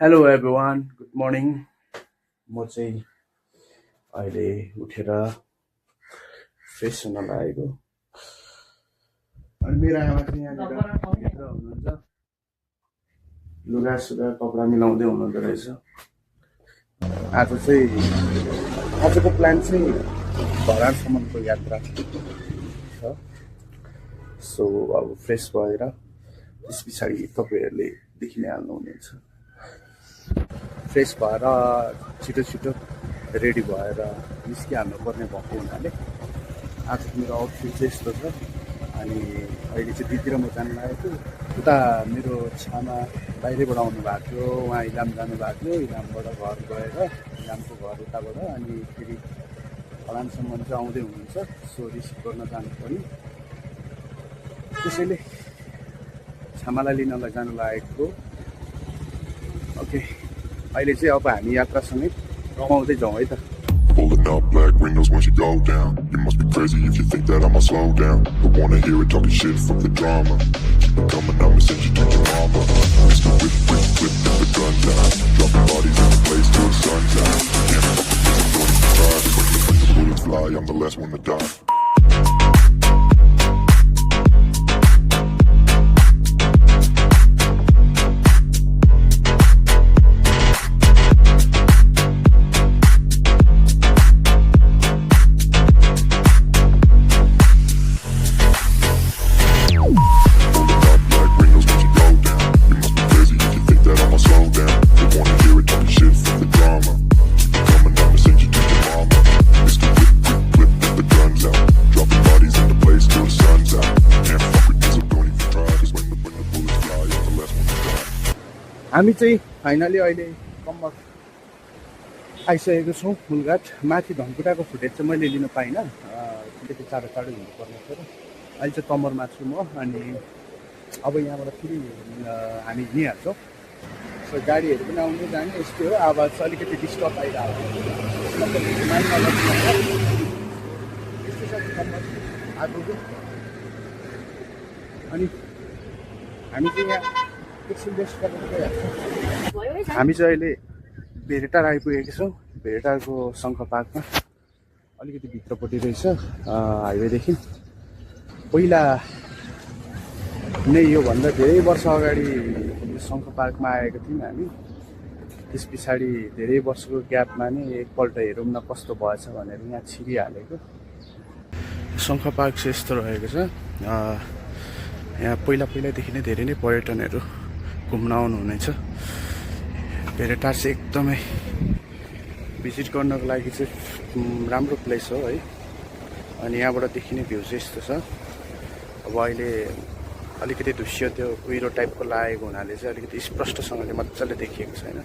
Hello everyone, good morning. म चाहिँ अहिले उठेर फ्रेस हुन लागेको। अनि मेरो आमा चाहिँ यहाँनिर भित्र हुनुहुन्छ, लुगासुगा कपडा मिलाउँदै हुनुहुँदो रहेछ। आजको प्लान चाहिँ भरारसम्मको यात्रा छ। सो अब फ्रेस भएर त्यस पछाडि तपाईँहरूले देखि नै हाल्नुहुनेछ। फ्रेस भएर छिटो छिटो रेडी भएर निस्किहाल्नु पर्ने भएको हुनाले आजको मेरो आउटफिट चाहिँ यस्तो छ। अनि अहिले चाहिँ दिदी र म जानु लागेको। उता मेरो छामा बाहिरैबाट आउनु भएको थियो, उहाँ इलाम जानुभएको थियो। इलामबाट घर गएर इलामको घर उताबाट अनि फेरि फलानसम्म चाहिँ आउँदै हुनुहुन्छ। सो रिसिभ गर्न जानु पर्यो, त्यसैले छामालाई लिनलाई जानु लागेको। ओके, अहिले चाहिँ अब हामी यात्रासँगै रमाउँदै जाउँ है त। Pulling up black windows when she go down. You must be crazy if you think that I'ma slow down. Don't wanna hear it talking shit from the drama. Keep it coming, I'ma send you to your mama. Mr. Whip, whip, whip, and the guns out. Dropping bodies in the place till the sun's out. Can't fuck with this, I'm going to try. When the bullets fly, I'm the last one to die. हामी चाहिँ finally अहिले कम्मर आइसकेको छौँ फुलघाट। माथि धनकुटाको footage चाहिँ मैले लिन पाइनँ, किनकि टाढो टाढो हिँड्नुपर्ने थियो र। अहिले चाहिँ कम्मरमा छु म। अनि अब यहाँबाट फेरि हामी हिँडिहाल्छौँ। सो गाडीहरू पनि आउँदै जाने यस्तै हो। आवाज चाहिँ अलिकति डिस्टर्ब आइरहेको अनि हामी चाहिँ यहाँ एकछिन रेस्ट गरेर गइहाल्छौँ। हामी चाहिँ अहिले भेरेटार आइपुगेको छौँ। भेरेटारको शङ्ख पार्कमा अलिकति भित्रपट्टि रहेछ हाइवेदेखि। पहिला नै योभन्दा धेरै वर्ष अगाडि शङ्ख पार्कमा आएको थियौँ हामी। त्यस पछाडि धेरै वर्षको ग्यापमा नै एकपल्ट हेरौँ न कस्तो भएछ भनेर यहाँ छिरिहालेको। शङ्ख पार्क चाहिँ यस्तो रहेको छ। यहाँ पहिलादेखि नै धेरै नै पर्यटनहरू घुम्न आउनुहुनेछ। भेरेटार चाहिँ एकदमै भिजिट गर्नको लागि चाहिँ राम्रो प्लेस हो है। अनि यहाँबाट देखिने भ्यू चाहिँ यस्तो छ। अब अहिले अलिकति दृश्य त्यो कुहिरो टाइपको लागेको हुनाले चाहिँ अलिकति स्पष्टसँगले मजाले देखिएको छैन,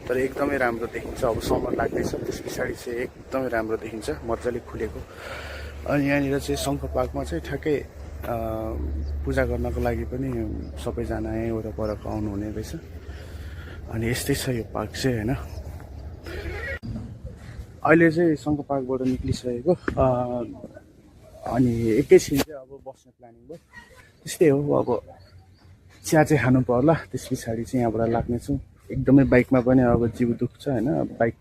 तर एकदमै राम्रो देखिन्छ। अब समर लाग्दैछ, त्यस पछाडि चाहिँ एकदमै राम्रो देखिन्छ, मजाले खुलेको। अनि यहाँनिर चाहिँ शङ्ख पार्कमा चाहिँ ठ्याक्कै पूजा गर्नको लागि पनि सबैजना यहीँ वरपरको आउनुहुने रहेछ। अनि यस्तै छ यो पार्क चाहिँ होइन। अहिले चाहिँ शङ्ख पार्कबाट निक्लिसकेको। अनि एकैछिन चाहिँ अब बस्ने प्लानिङ भयो। त्यस्तै हो, अब चिया चाहिँ खानु पर्ला, त्यस पछाडि चाहिँ यहाँबाट लाग्नेछौँ। एकदमै बाइकमा पनि अब जिउ दुख्छ होइन, बाइक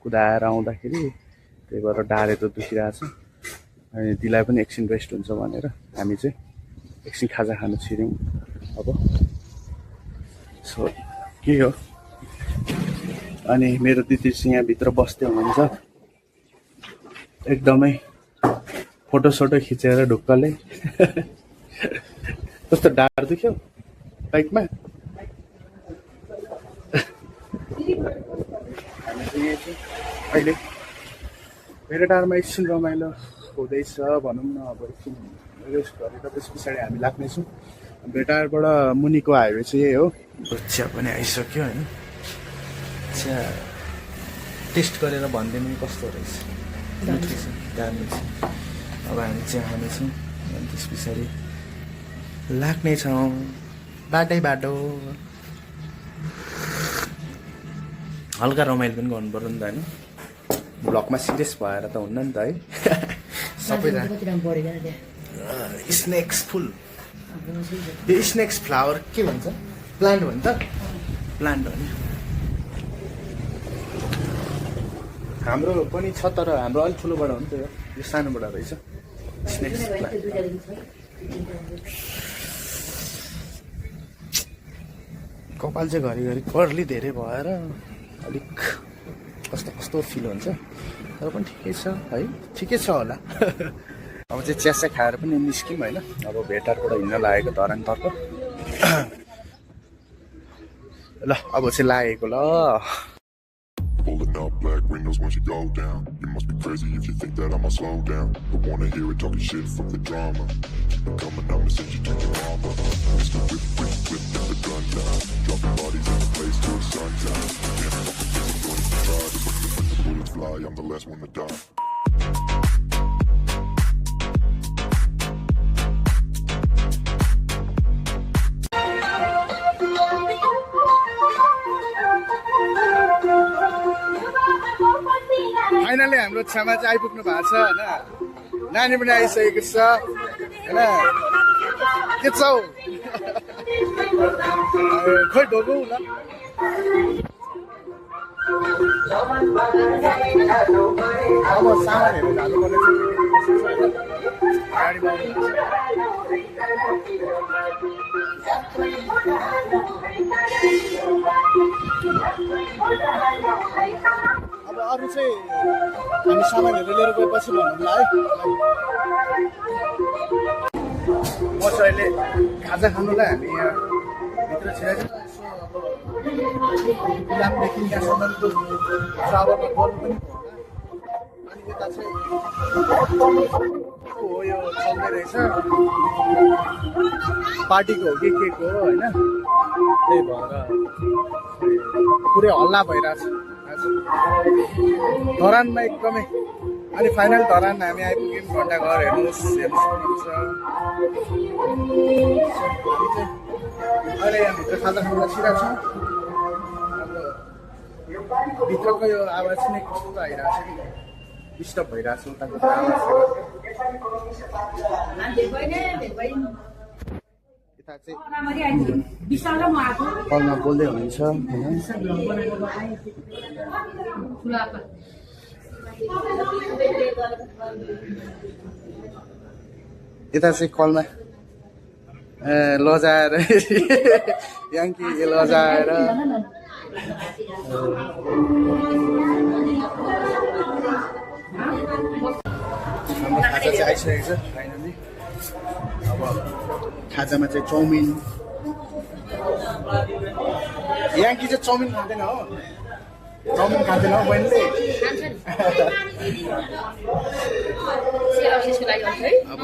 कुदाएर आउँदाखेरि त्यही भएर ढाडहरू दुखिरहेछ। अनि दिलाई पनि एकछिन रेस्ट हुन्छ भनेर हामी चाहिँ एकछिन खाजा खानु छिर्यौँ अब। सो के हो। अनि मेरो दिदी चाहिँ यहाँभित्र बस्दै हुनुहुन्छ, एकदमै फोटोसोटो खिचेर ढुक्कले। कस्तो ढाड दुख्यो बाइकमा। हामी चाहिँ अहिले भेरेटारमा एकछिन रमाइलो हुँदैछ भनौँ न। अब एकछिन रेस्ट गरेर त्यस पछाडि हामी लाग्नेछौँ। भेरेटारबाट मुनिको हाइवे चाहिँ यही हो। चिया पनि आइसक्यो होइन। चिया टेस्ट गरेर भनिदिनु नि कस्तो रहेछ। मिठो छ, दामी छ। अब हामी चिया खानेछौँ अनि त्यस पछाडि लाग्नेछौँ बाटो। हल्का रमाइलो पनि गर्नु पर्यो नि त होइन। ब्लगमा सिरियस भएर त हुन्न नि त है। सबैजना स्नेक्स फुल यो स्नेक्स फ्लावर के भन्छ? प्लान्ट भन्छ? प्लान्ट हो नि। हाम्रो पनि छ तर हाम्रो अलिक ठुलोबाट हो नि त यो सानोबाट रहेछ स्नेक्स कपाल चाहिँ घरिघरि कर्ली धेरै भएर अलिक कस्तो कस्तो फिल हुन्छ तर पनि ठिकै छ है ठिकै छ होला अब चाहिँ चियासा खाएर पनि निस्क्यौँ होइन अब भेटारबाट हिँड्न लागेको धरानतर्फ ल अब चाहिँ लागेको ल Pulling up black windows once you go down. You must be crazy if you think that I'ma slow down. Don't wanna hear it talking shit from the drama. Keep it coming, I'ma send you to your mama. Used to whip, and the gun down. Dropping bodies in the place till the sun's out. Can't fuck with this, I'm going to try. But when the bullets fly, I'm the last one to die. Finally हाम्रो छेउमा चाहिँ आइपुग्नु भएको छ होइन नानी पनि आइसकेको छ होइन के छ हौ खोइ ढोगौँ ल अब सामानहरू जानुपर्ने गाडीमा अब अरू चाहिँ हामी सामानहरू लिएर गएपछि भन्नुला है म चाहिँ अहिले खाजा खानुलाई हामी यहाँ भित्र छिराइछ इलामदेखि यहाँसम्मको ट्राभलमा गर्नु पनि अनि यता चाहिँ हो यो चल्दै रहेछ पार्टीको हो कि के को हो होइन त्यही भएर पुरै हल्ला भइरहेछ धरानमा एकदमै अनि फाइनल धरान हामी आइपुग्यौँ घन्टाघर हेर्नुहोस् सक्नुहुन्छ अहिले यहाँ भित्र खाजा खानु छिराएको छ अब भित्रको यो आवाज नै कस्तो आइरहेको छ कि डिस्टर्ब भइरहेको छ उताको आवाज यता चाहिँ कलमा बोल्दै हुनुहुन्छ यता चाहिँ कलमा लजाएर याङ्की लजाएर खाजा चाहिँ आइसकेको छ फाइनली अब खाजामा चाहिँ चाउमिन याङ्की चाहिँ चाउमिन खाँदैन हो चाउमिन खाँदैन हो बहिनीले अब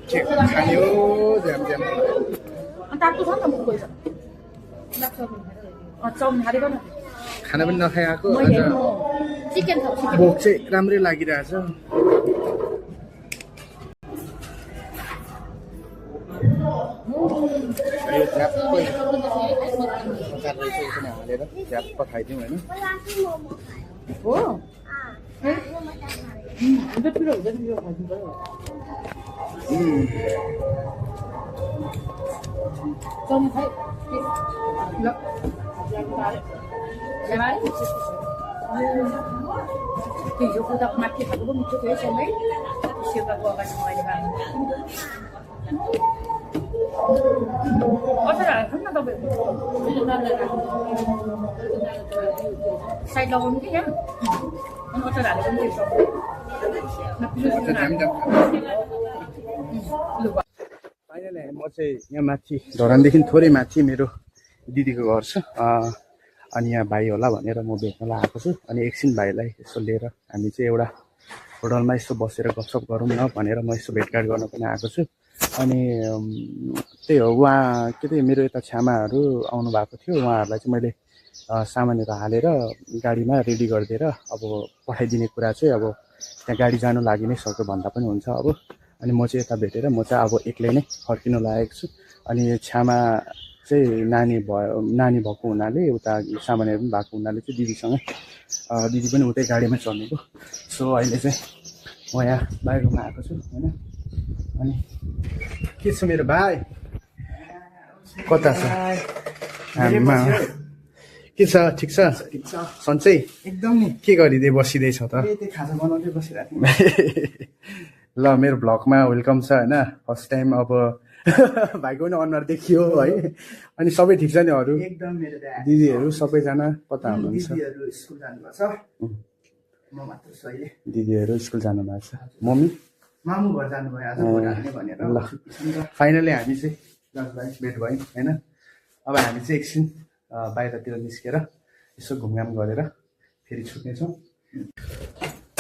के खाने हो झ्याम झ्याम खाना पनि नखाइ आएको भोक चाहिँ राम्रै लागिरहेछ यो झ्याप्पै हालेर झ्याप्प खाइदिउँ होइन साइड लगाउनु कि यहाँ अनि अचार हालेको पनि फाइनली म चाहिँ यहाँ माथि धरानदेखि थोरै माथि मेरो दिदीको घर छ अनि यहाँ भाइ होला भनेर म भेट्नलाई आएको छु अनि एकछिन भाइलाई यसो लिएर हामी चाहिँ एउटा होटलमा यसो बसेर गफसफ गरौँ न भनेर म यसो भेटघाट गर्न पनि आएको छु अनि त्यही हो उहाँ के अरे मेरो यता छ्यामाहरू आउनु भएको थियो उहाँहरूलाई चाहिँ मैले सामानहरू हालेर गाडीमा रेडी गरिदिएर अब पठाइदिने कुरा चाहिँ अब त्यहाँ गाडी जानु लागि नै सक्यो भन्दा पनि हुन्छ अब अनि म चाहिँ यता भेटेर म चाहिँ अब एक्लै नै फर्किनु लागेको छु अनि छ्यामा चाहिँ नानी भएको हुनाले उता सामानहरू पनि भएको हुनाले चाहिँ दिदीसँगै दिदी पनि उतै गाडीमा चढ्नुभयो सो अहिले चाहिँ म यहाँ बाहिरमा आएको छु होइन अनि के छ मेरो भाइ कता छ के छ ठिक छ ठिक छ सन्चै एकदम नि के गरिदिए बसिँदैछ त त्यो खाजा बनाउँदै बसिरहेको ल मेरो भ्लगमा वेलकम छ होइन फर्स्ट टाइम अब भाइको पनि अनुहार देखियो है अनि सबै ठिक छ नि अरू एकदम मेरो ड्याड दिदीहरू सबैजना कता हुनुहुन्छ दिदीहरू स्कुल जानुभएको छ म मात्र छु अहिले दिदीहरू स्कुल जानुभएको छ मम्मी मामु घर जानुभयो आज भोट हाल्ने भनेर ल छुट्टी छ नि त फाइनली हामी चाहिँ दाजुभाइ भेट भयौँ होइन अब हामी चाहिँ एकछिन बाहिरतिर निस्केर यसो घुमघाम गरेर फेरि छुट्नेछौँ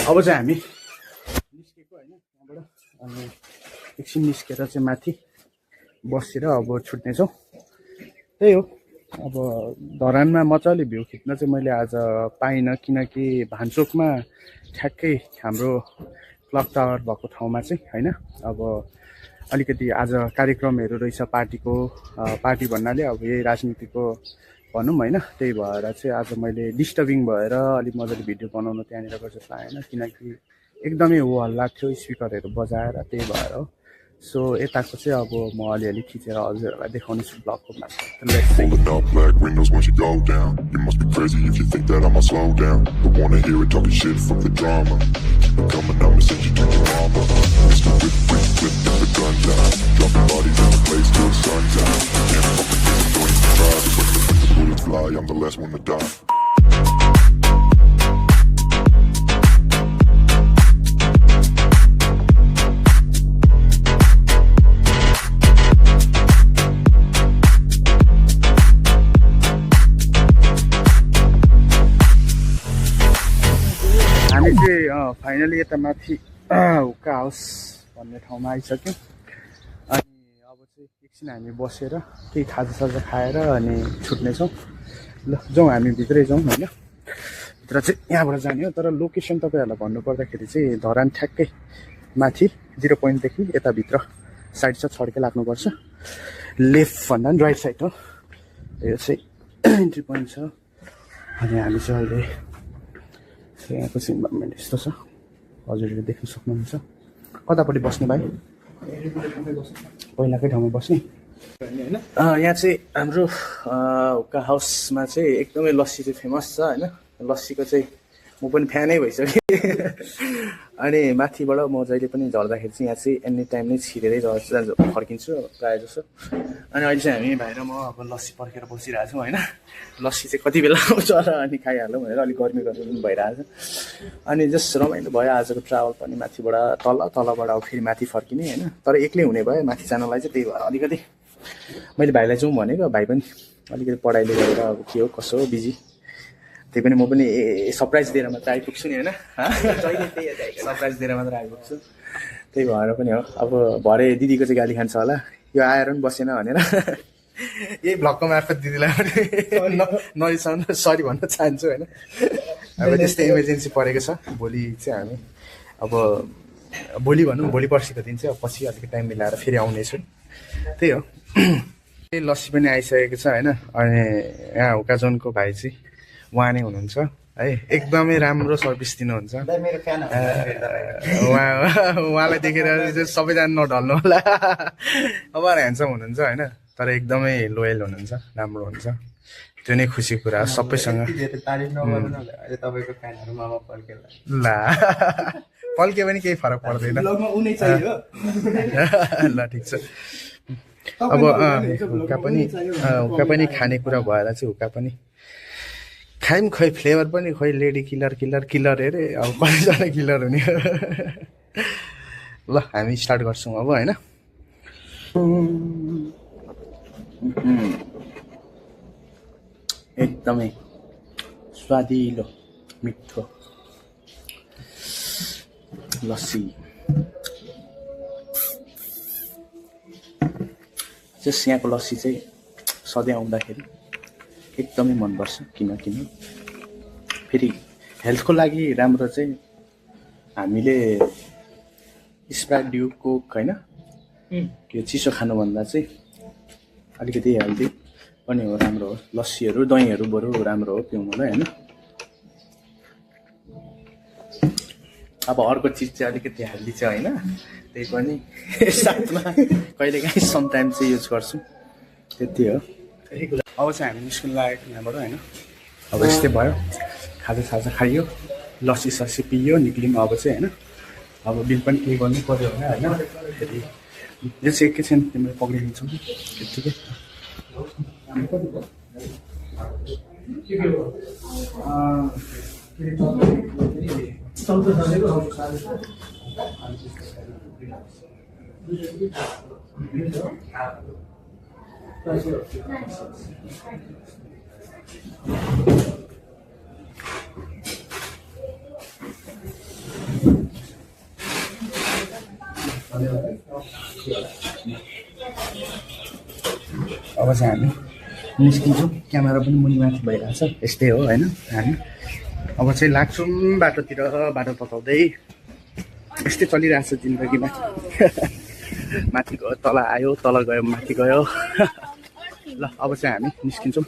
अब चाहिँ हामी निस्केको होइन त्यहाँबाट अनि एकछिन निस्केर चाहिँ माथि बसेर अब छुट्नेछौँ त्यही हो अब धरानमा मजाले भ्यू खिच्न चाहिँ मैले आज पाइनँ किनकि भान्चोकमा ठ्याक्कै हाम्रो क्लक टावर भएको ठाउँमा चाहिँ होइन अब अलिकति आज कार्यक्रमहरू रहेछ पार्टीको पार्टी भन्नाले अब यही राजनीतिको भनौँ होइन त्यही भएर चाहिँ आज मैले डिस्टर्बिङ भएर अलिक मजाले भिडियो बनाउनु त्यहाँनिर गर्छ पाएन किनकि एकदमै हो हल्ला थियो स्पिकरहरू बजाएर त्यही भएर हो सो यताको चाहिँ अब म अलिअलि खिचेर हजुरहरूलाई देखाउनेछु ब्लगको Pulling up black windows once you go down. You must be crazy if you think that I'ma slow down. Don't wanna hear it talking shit from the drama. Keep it coming, I'ma send you to your mama. Mr. Whip, whip, whip, get the gun down. Dropping bodies in the place till the sun's out. Can't fucking miss it, don't even try. But when the bullets fly, I'm the last one to die. हामी चाहिँ finally यता माथि हुक्का house भन्ने ठाउँमा आइसक्यौँ अनि अब चाहिँ एकछिन हामी बसेर केही खाजासाजा खाएर अनि छुट्नेछौँ ल जाउँ हामी भित्रै जाउँ होइन भित्र चाहिँ यहाँबाट जाने हो तर लोकेसन तपाईँहरूलाई भन्नुपर्दाखेरि चाहिँ धरान ठ्याक्कै माथि 0 पोइन्टदेखि यताभित्र साइड छ छड्के लाग्नुपर्छ लेफ्ट भन्दा पनि राइट साइड हो यो चाहिँ इन्ट्री पोइन्ट छ अनि हामी चाहिँ अहिले यहाँको चाहिँ इन्भाइरोमेन्ट यस्तो छ हजुरले देख्न सक्नुहुन्छ कतापट्टि बस्ने भाइ पहिलाकै ठाउँमा बस्ने यहाँ चाहिँ हाम्रो हुक्का हाउसमा चाहिँ एकदमै लस्सी चाहिँ फेमस छ होइन लस्सीको चाहिँ म पनि फ्यानै भइसकेँ अनि माथिबाट म जहिले पनि झर्दाखेरि चाहिँ यहाँ चाहिँ एनी टाइम नै छिरेरै फर्किन्छु प्रायः जसो अनि अहिले चाहिँ हामी भाइ र म अब लस्सी पर्खेर बसिरहेको छौँ होइन लस्सी चाहिँ कति बेला आउँछ र अनि खाइहालौँ भनेर अलिक गर्मी पनि भइरहेको छ अनि जस्ट रमाइलो भयो आजको ट्राभल पनि माथिबाट तलबाट अब फेरि माथि फर्किने होइन तर एक्लै हुने भयो माथि जानलाई चाहिँ त्यही भएर अलिकति मैले भाइलाई जाउँ भनेको भाइ पनि अलिकति पढाइले गरेर अब के हो कसो हो बिजी त्यही पनि म पनि सरप्राइज दिएर मात्र आइपुग्छु नि होइन सरप्राइज दिएर मात्र आइपुग्छु त्यही भएर पनि हो अब भरे दिदीको चाहिँ गाली खान्छ होला यो आएर पनि बसेन भनेर यही भ्लगको मार्फत दिदीलाई पनि नरिसाउनु सरी भन्न चाहन्छु होइन अब त्यस्तै इमर्जेन्सी परेको छ भोलि चाहिँ हामी अब भोलि भनौँ भोलि पर्सिको दिन चाहिँ अब पछि अलिकति टाइम मिलाएर फेरि आउनेछु त्यही हो लस्सी पनि आइसकेको छ होइन अनि यहाँ हुक्का जोनको भाइ चाहिँ उहाँ नै हुनुहुन्छ है एकदमै राम्रो सर्भिस दिनुहुन्छ उहाँलाई देखेर सबैजना नढल्नु होला अब ह्यान्डसम हुनुहुन्छ होइन तर एकदमै लोयल हुनुहुन्छ राम्रो हुन्छ त्यो नै खुसी कुरा सबैसँग ला पल्के पनि केही फरक पर्दैन ल ठिक छ अब हुक्का पनि खानेकुरा भएर चाहिँ हुक्का पनि खायौँ खोइ फ्लेभर पनि खोइ लेडी किलर अरे अब कतिजना किलर हुने ल हामी स्टार्ट गर्छौँ अब होइन एकदमै स्वादिलो मिठो लस्सी जस यहाँको लस्सी चाहिँ सधैँ आउँदाखेरि एकदमै मनपर्छ किन फेरि हेल्थको लागि राम्रो चाहिँ हामीले स्प्राइट ड्यू कोक होइन त्यो चिसो खानुभन्दा चाहिँ अलिकति हेल्दी पनि हो राम्रो हो लस्सीहरू दहीहरू बरु राम्रो हो पिउनुलाई होइन अब अर्को चिज चाहिँ अलिकति हेल्दी चाहिँ होइन त्यही पनि साथमा कहिलेकाहीँ समटाइम चाहिँ युज गर्छु त्यति हो अब चाहिँ हामी निस्किन लागेको यहाँबाट होइन अब यस्तै भयो, खाजा खाइयो, लस्सी पियो, निक्लियौँ अब चाहिँ होइन। अब बिल पनि पे गर्नु पर्यो होला होइन। फेरि यो चाहिँ एकैछिन तिमीले पक्रिदिन्छौ त्यत्तिकै। अब चाहिँ हामी निस्किन्छौँ, क्यामेरा पनि मुनि माथि भइरहेछ, यस्तै हो होइन। हामी अब चाहिँ लाग्छौँ बाटोतिर, बाटो पकाउँदै यस्तै चलिरहेछ जिन्दगीमा। माथि गयो तल आयो, तल गयो माथि गयो। ल अब चाहिँ हामी निस्किन्छौँ।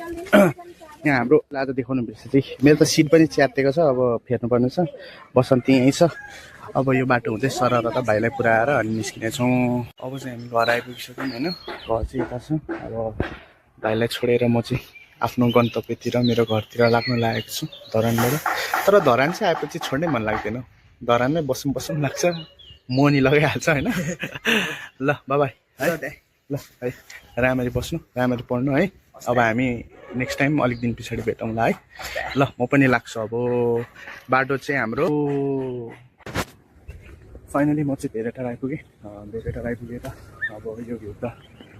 यहाँ हाम्रो आज देखाउनु बिर्सेँ चाहिँ मेरो त सिट पनि च्यातिएको छ, अब फेर्नुपर्ने छ। बसन्ती यहीँ छ। अब यो बाटो हुँदै सरर त भाइलाई पुऱ्याएर अनि निस्किनेछौँ। अब चाहिँ हामी घर आइपुगिसक्यौँ होइन। घर चाहिँ यता छ। अब भाइलाई छोडेर म चाहिँ आफ्नो गन्तव्यतिर, मेरो घरतिर लाग्न लागेको छु धरानबाट। तर धरान चाहिँ आएपछि छोड्नै मन लाग्दैन, धरानमै बसौँ लाग्छ, मोनी लगाइहाल्छ होइन। ल बाई है, ल है, राम्ररी बस्नु, राम्ररी पढ्नु है। अब हामी नेक्स्ट टाइम अलिक दिन पछाडि भेटौँला है। ल म पनि लाग्छु। अब बाटो चाहिँ हाम्रो फाइनली म चाहिँ भेरेटार आइपुगेँ। भेरेटार आइपुगेर अब यो भ्यू त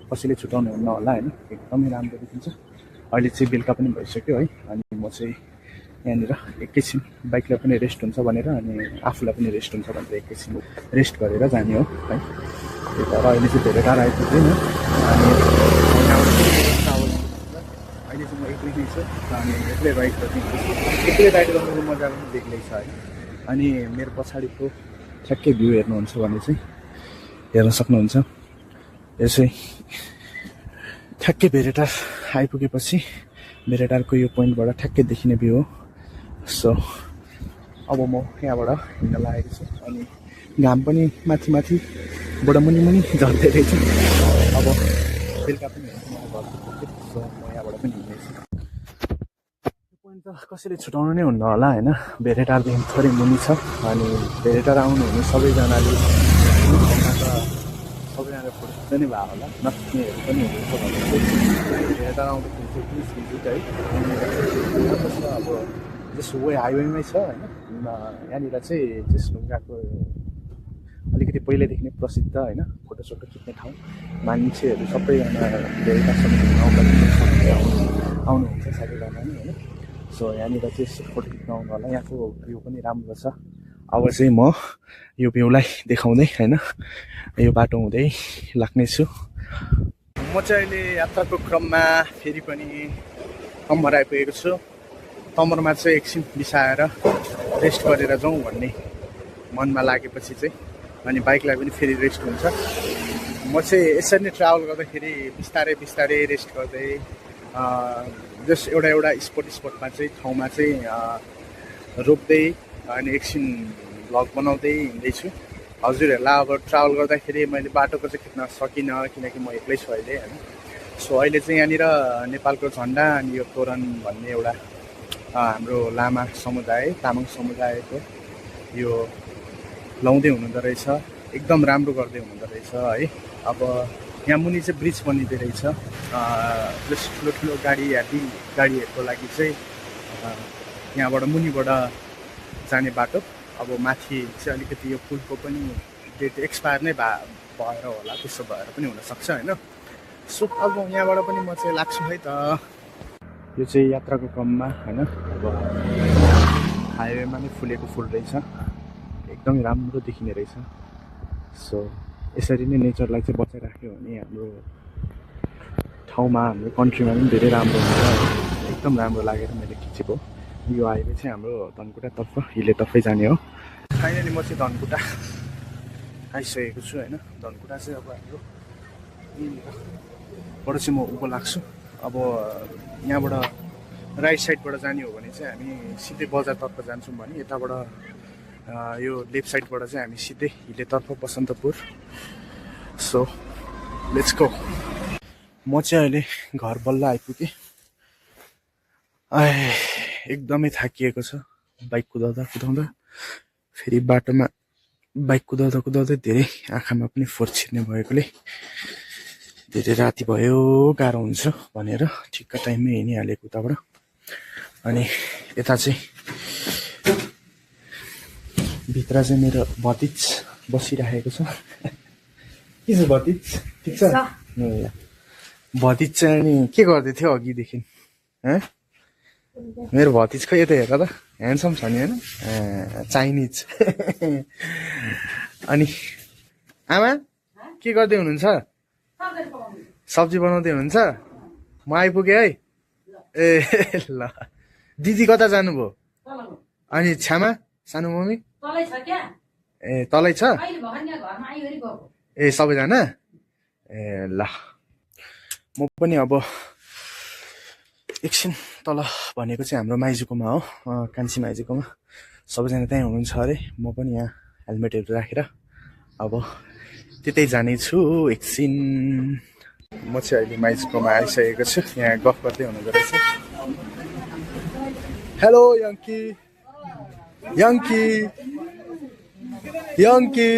कसैले छुटाउनु हुन्न होला होइन, एकदमै राम्रो देखिन्छ। अहिले चाहिँ बेलुका पनि भइसक्यो है। अनि म चाहिँ यहाँनिर एकैछिन बाइकलाई पनि रेस्ट हुन्छ भनेर, अनि आफूलाई पनि रेस्ट हुन्छ भनेर एकैछिन रेस्ट गरेर जाने हो है। त्यही भएर अहिले चाहिँ भेरेटार आइपुगेँ नि। अनि अहिले चाहिँ म एक्लै नै छु, अनि एक्लै राइड गरिदिन्छु। एक्लै राइड गर्नुको मजा पनि बेग्लै छ है। अनि मेरो पछाडिको ठ्याक्कै भ्यू हेर्नुहुन्छ भने चाहिँ हेर्न सक्नुहुन्छ। यो चाहिँ ठ्याक्कै भेरेटार आइपुगेपछि भेरेटारको यो पोइन्टबाट ठ्याक्कै देखिने भ्यू हो। सो अब म यहाँबाट हिँड्न लागेको छु। अनि घाम पनि माथिबाट मुनि झर्दै रहेछ। अब बेलुका पनि हेर्छु मलाई घर पुग्दै। सो म यहाँबाट पनि हिँड्दैछु। यो पोइन्ट त कसैले छुटाउनु नै हुन्न होला होइन। भेरेटारदेखि थोरै मुनि छ। अनि भेरेटार आउनुहुने सबैजनाले सबैजना फोटो नै भयो होला, नखिच्नेहरू पनि हुनुहुन्छ भने चाहिँ भेरेटार आउँदाखेरि चाहिँ प्लिज भिजिट है। अब जस वे हाइवेमै छ होइन। यहाँनिर चाहिँ त्यस ढुङ्गाको अलिकति पहिल्यैदेखि नै प्रसिद्ध होइन फोटोसोटो खिच्ने ठाउँ। मान्छेहरू सबैजना भेरेटारसम्म आउनुहुन्छ सबैजना नि होइन। सो यहाँनिर चाहिँ फोटो खिच्न आउनु होला। यहाँको भ्यू पनि राम्रो छ। अब चाहिँ म यो भ्यूलाई देखाउँदै होइन यो बाटो हुँदै लाग्नेछु। म चाहिँ अहिले यात्राको क्रममा फेरि पनि तम्बर आइपुगेको छु। तम्बरमा चाहिँ एकछिन बिसाएर रेस्ट गरेर जाउँ भन्ने मनमा लागेपछि चाहिँ अनि बाइकलाई पनि फेरि रेस्ट हुन्छ। म चाहिँ यसरी नै ट्राभल गर्दाखेरि बिस्तारै रेस्ट गर्दै जस्ट एउटा स्पटमा चाहिँ ठाउँमा चाहिँ रोक्दै अनि एकछिन भ्लग बनाउँदै हिँड्दैछु। हजुरहरूलाई अब ट्राभल गर्दाखेरि मैले बाटोको चाहिँ खिच्न सकिनँ किनकि म एक्लै छु अहिले होइन। सो अहिले चाहिँ यहाँनिर नेपालको झन्डा अनि यो तोरण भन्ने एउटा हाम्रो लामा समुदाय, तामाङ समुदायको यो लाउँदै हुनुहुँदो रहेछ। एकदम राम्रो गर्दै हुनुहुँदो रहेछ है। अब यहाँ मुनि चाहिँ ब्रिज बनिँदै रहेछ। जस्ट ठुलो गाडीहरूको लागि चाहिँ यहाँबाट मुनिबाट जाने बाटो। अब माथि चाहिँ अलिकति यो पुलको पनि डेट एक्सपायर नै भएर होला, त्यसो भएर पनि हुनसक्छ होइन। सो अब यहाँबाट पनि म चाहिँ लाग्छु है त। यो चाहिँ यात्राको क्रममा होइन अब हाइवेमा नै फुलेको फुल रहेछ, एकदमै राम्रो देखिने रहेछ। सो यसरी नै नेचरलाई चाहिँ बचाइराख्यो भने हाम्रो ठाउँमा, हाम्रो कन्ट्रीमा पनि धेरै राम्रो हुन्छ। एकदम राम्रो लागेर मैले खिचेको। यो हाइवे चाहिँ हाम्रो धनकुटातर्फ हिलेतर्फै जाने हो। फाइनली म चाहिँ धनकुटा आइसकेको छु होइन। धनकुटा चाहिँ अब हाम्रो यहाँबाट चाहिँ म उँभो लाग्छु। अब यहाँबाट राइट साइडबाट जाने हो भने चाहिँ हामी सिधै बजारतर्फ जान्छौँ भने यताबाट यो लेफ्ट साइडबाट चाहिँ हामी सिधै हिलेतर्फ बसन्तपुर। So let's go. म चाहिँ अहिले घर बल्ल आइपुगेँ। एकदमै थाकिएको छ बाइक कुदाउँदा फेरि बाटोमा बाइक कुदाउँदै धेरै आँखामा पनि फोहोर छिर्ने भएकोले धेरै राति भयो गाह्रो हुन्छ भनेर ठिक्क टाइममै हिँडिहालेको उताबाट। अनि यता चाहिँ भित्र चाहिँ मेरो भतिज बसिराखेको छ। के छ भतिज ठिक छ? ए, भतिज चाहिँ अनि के गर्दै थियो अघिदेखि? मेरो भतिज खै यता हेर त ह्यान्डसम छ नि होइन? चाइनिज। अनि आमा के गर्दै हुनुहुन्छ? सब्जी बनाउँदै हुनुहुन्छ? म आइपुगेँ है। ए ल दिदी कता जानुभयो? अनि छ्यामा सानो मम्मी ए तलै छ? ए सबैजना? ए ल म पनि अब एकछिन तल भनेको चाहिँ हाम्रो माइजूकोमा हो, कान्छी माइजूकोमा। सबैजना त्यहीँ हुनुहुन्छ अरे। म पनि यहाँ हेलमेटहरू राखेर अब त्यतै जानेछु एकछिन। म चाहिँ अहिले माइजूकोमा आइसकेको छु। यहाँ गफ गर्दै हुनुहुँदो रहेछ। हेलो यङ्की यङ्की यङ्की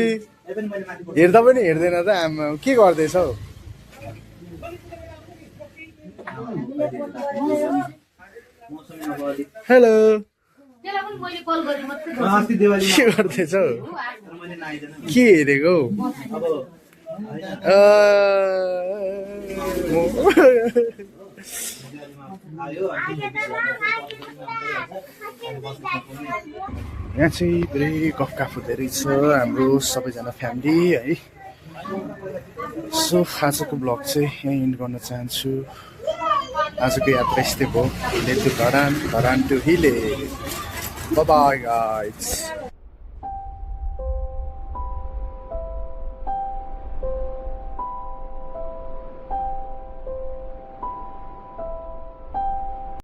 हेर्दा पनि हेर्दैन त आमा, के गर्दैछौ? हेलो के गर्दैछौ? के हेरेको? यहाँ चाहिँ पुरै गफकाफ हुँदै रहेछ हाम्रो सबैजना फ्यामिली है। सो आजको ब्लग चाहिँ यहीँ इन्ड गर्न चाहन्छु। आजको यात्रा यस्तै भयो, हिले टु धरान, धरान टु हिले। By by guys.